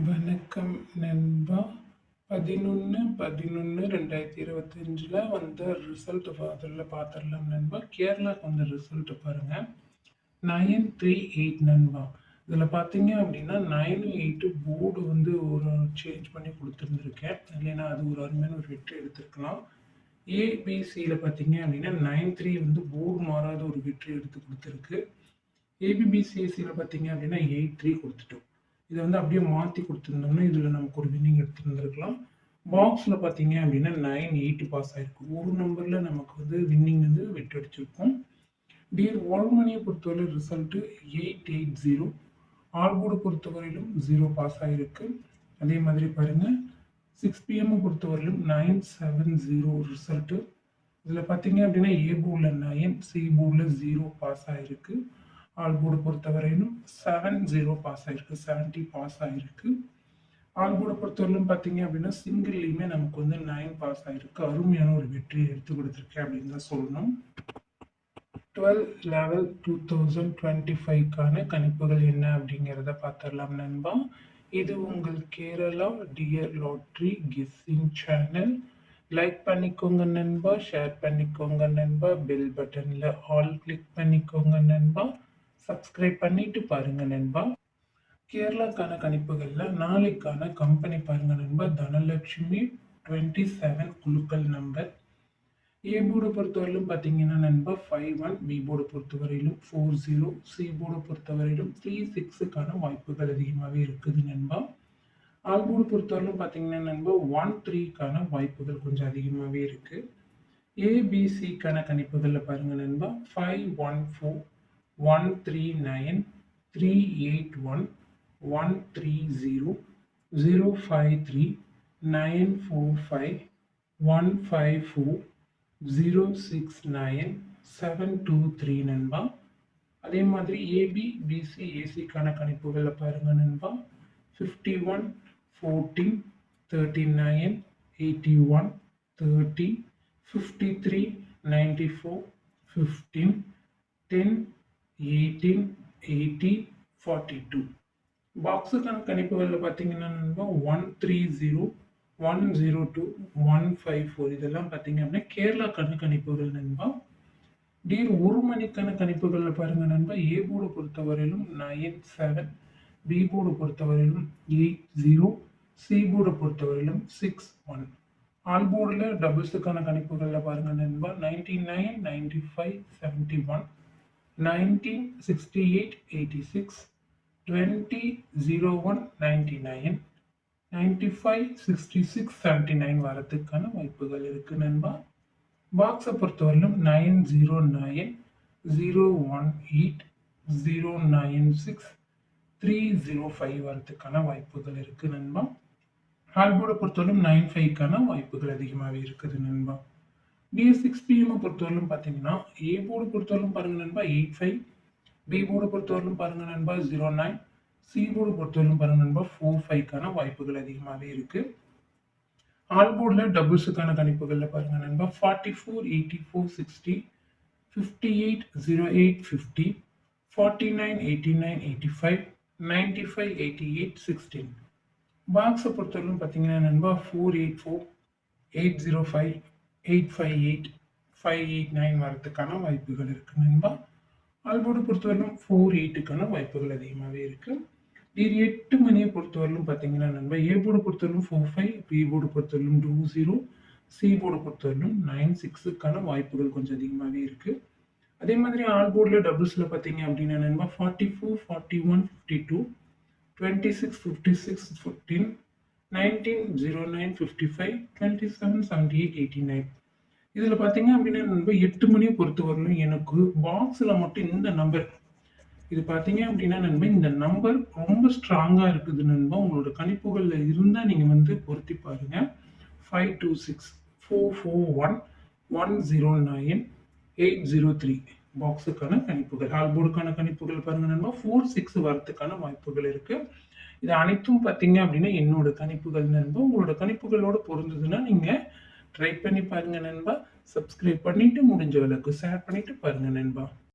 வணக்கம் நண்பா. 11/11/2025 வந்த ரிசல்ட் அதில் பார்த்துடலாம் நண்பா. கேரளாவுக்கு வந்த ரிசல்ட் பாருங்க, 938 நண்பா. இதில் பார்த்தீங்க அப்படின்னா 9 8 போர்டு ஒரு சேஞ்ச் பண்ணி கொடுத்துருந்துருக்கேன் இல்லைன்னா அது ஒரு அருமையான ஒரு வெற்றி எடுத்துருக்கலாம். ஏபிசியில் பார்த்தீங்க அப்படின்னா 9 3 போர்டு மாறாத ஒரு வெற்றி எடுத்து கொடுத்துருக்கு. ஏபிபிசிஎஸ்சியில் பார்த்தீங்க அப்படின்னா 8 3 கொடுத்துட்டோம். இதை அப்படியே மாற்றி கொடுத்துருந்தோம்னா இதில் நமக்கு ஒரு வின்னிங் எடுத்துருந்துருக்கலாம். பாக்ஸில் பார்த்தீங்க அப்படின்னா 9 8 பாஸ் ஆகிருக்கு. ஒரு நம்பரில் நமக்கு வின்னிங் வெற்றி அடிச்சிருக்கோம். டியர் வால்மணியை பொறுத்தவரை ரிசல்ட்டு 880. ஆல்போர்டை பொறுத்தவரையிலும் 0 பாஸ் ஆகிருக்கு. அதே மாதிரி பாருங்கள் 6 PM பொறுத்தவரையிலும் 970 ரிசல்ட்டு. இதில் பார்த்தீங்க அப்படின்னா ஏ போர்டில் 9, சி போர்டில் 0 பாஸ் ஆகிருக்கு. ஆல்போர்டு பொறுத்தவரையிலும் 70 பாஸ் ஆகிருக்கு, 70 பாஸ் ஆகிருக்கு. ஆல்போர்டை பொறுத்தவரையிலும் பார்த்தீங்க அப்படின்னா சிங்கிள்லையுமே நமக்கு 9 பாஸ் ஆகிருக்கு. அருமையான ஒரு வெற்றியை எடுத்து கொடுத்துருக்கேன் அப்படின்னு தான் சொல்லணும். 12 2025க்கான கணிப்புகள் என்ன அப்படிங்கிறத பார்த்துடலாம் நண்பா. இது உங்கள் Kerala dear lottery guessing channel. Like பண்ணிக்கோங்க நண்பா, ஷேர் பண்ணிக்கோங்க நண்பா, பெல் பட்டனில் ஆல் கிளிக் பண்ணிக்கோங்க நண்பா, சப்ஸ்கிரைப் பண்ணிட்டு பாருங்க நண்பா. கேரளாக்கான கணிப்புகளில் நாளைக்கான கம்பெனி பாருங்க நண்பா. தனலட்சுமி 27 குழுக்கள் நம்பர். ஏ போர்டை பொறுத்தவரையிலும் பார்த்தீங்கன்னா நண்பா 51, பி போர்டை பொறுத்தவரையிலும் 40, சி போர்டை பொறுத்தவரையிலும் 36க்கான வாய்ப்புகள் அதிகமாகவே இருக்குது நண்பா. ஆல் போர்டு பொறுத்தவரையிலும் பார்த்தீங்கன்னா நண்பா 13க்கான வாய்ப்புகள் கொஞ்சம் அதிகமாகவே இருக்கு. ஏபிசிக்கான கணிப்புகளில் பாருங்க நண்பா 514, 139, 381, 130, 053, 945, 154, 069, 723 நண்பா. அதே மாதிரி ஏபி பிசி ஏசிக்கான கணிப்புகளில் பாருங்க நண்பா 51, 14, 39, 81, 30, 53, 94, 15, 10, 18, 80, 42. பாக்ஸுக்கான கணிப்புகளில் பார்த்தீங்கன்னா நண்பா 130, 102, 154 இதெல்லாம் பார்த்தீங்க அப்படின்னா கேரளாக்கான கணிப்புகள் நண்பா. டியர் ஒரு மணிக்கான கணிப்புகளில் பாருங்க நண்பா. ஏ போர்டு பொறுத்தவரையிலும் 97, பி போர்டு பொறுத்தவரையிலும் 80, சி போர்டை பொறுத்தவரையிலும் 61. ஆல் போர்டில் டபுள்ஸுக்கான கணிப்புகளில் பாருங்க நண்பா 99, 95, 71, 19, 68, 86, 20, 01, 99, 95, 66, 79 வரத்துக்கான வாய்ப்புகள் இருக்கு நண்பா. பாக்ஸை பொறுத்தவரையிலும் 909, 018, 096, 305 வரத்துக்கான வாய்ப்புகள் இருக்கு நண்பா. ஆல்போர்டை பொறுத்தவரையிலும் 95க்கான வாய்ப்புகள் அதிகமாகவே இருக்குது நண்பா. D6 PM பொறுத்தவரையிலும் பார்த்தீங்கன்னா ஏ போர்டு பொறுத்தவரையிலும் பாருங்க நண்பா 85, பி போர்டு பொறுத்தவரையிலும் பாருங்க நண்பா 09, சி போர்டு பொறுத்தவரையிலும் பாருங்க நண்பா 45க்கான வாய்ப்புகள் அதிகமாகவே இருக்கு. ஆல் போர்டில் டபுள்ஸுக்கான கணிப்புகளில் பாருங்க நண்பா 44, 84, 60, 58, 08, 50, 49, 89, 85, 95, 88, 16. பாக்ஸை பொறுத்தவரையிலும் பார்த்தீங்கன்னா நண்பா 484, 805, 858, 589 வரத்துக்கான வாய்ப்புகள் இருக்கு நண்பா. ஆல்போர்டு பொறுத்தவரையிலும் 48க்கான வாய்ப்புகள் அதிகமாகவே இருக்கு. டிகிரி 8 மணியை பொறுத்தவரையிலும் பார்த்தீங்கன்னா நண்பா ஏ போர்டு பொறுத்தவரையிலும் 45, பி போர்டு பொறுத்தவரையிலும் 20, சி போர்டு பொறுத்தவரையிலும் 96க்கான வாய்ப்புகள் கொஞ்சம் அதிகமாகவே இருக்கு. அதே மாதிரி ஆல் போர்டில் டபுள்ஸில் பார்த்தீங்க அப்படின்னா நண்பா 44, 41, 52, 26, 56, 15, 19, 09, 55, 27, 78, 89. இதில் பார்த்தீங்க அப்படின்னா நண்பா 8 மணியை பொறுத்தவரையிலும் எனக்கு பாக்ஸில் மட்டும் இந்த நம்பர் இது பார்த்தீங்க அப்படின்னா நண்பா இந்த நம்பர் ரொம்ப ஸ்ட்ராங்காக இருக்குது நண்பா. உங்களோட கணிப்புகளில் இருந்தால் நீங்கள் பொருத்தி பாருங்க. 526, 441, 109, 803 பாக்ஸுக்கான கணிப்புகள். ஆல்போர்டுக்கான கணிப்புகள் பாருங்க நண்பா 46 வரத்துக்கான வாய்ப்புகள் இருக்கு. இது அனைத்தும் பார்த்தீங்க அப்படின்னா என்னோட கணிப்புகள் நண்பா. உங்களோட கணிப்புகளோட பொருந்ததுன்னா நீங்க ட்ரை பண்ணி பாருங்க நண்பா. சப்ஸ்கிரைப் பண்ணிட்டு முடிஞ்ச அளவுக்கு ஷேர் பண்ணிட்டு பாருங்க நண்பா.